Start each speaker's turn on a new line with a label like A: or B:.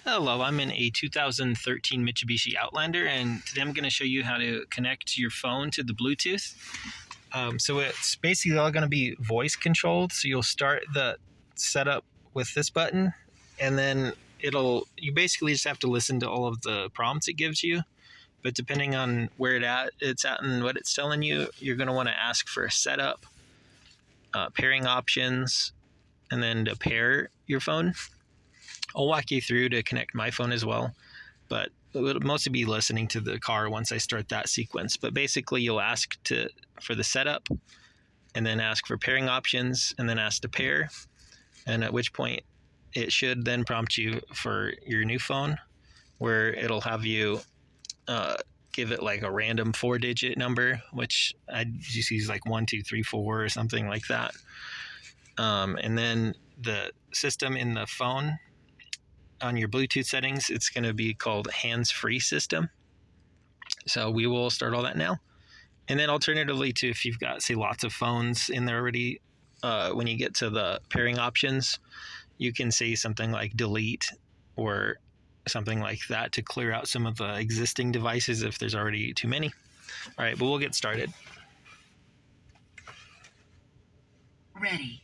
A: Hello, I'm in a 2013 Mitsubishi Outlander, and today I'm going to show you how to connect your phone to the Bluetooth. So it's basically all going to be voice controlled. So you'll start the setup with this button, and then you basically just have to listen to all of the prompts it gives you. But depending on where it's at and what it's telling you, you're going to want to ask for a setup, pairing options, and then to pair your phone. I'll walk you through to connect my phone as well, but it would mostly be listening to the car once I start that sequence. But basically, you'll ask for the setup, and then ask for pairing options, and then ask to pair, and at which point it should then prompt you for your new phone, where it'll have you give it like a random 4-digit number, which I just use like 1, 2, 3, 4 or something like that. And then the system in the phone, on your Bluetooth settings, it's going to be called hands-free system. So we will start all that now. And then alternatively to, if you've got, say, lots of phones in there already, when you get to the pairing options, you can say something like delete or something like that to clear out some of the existing devices if there's already too many. All right, but we'll get started.
B: Ready.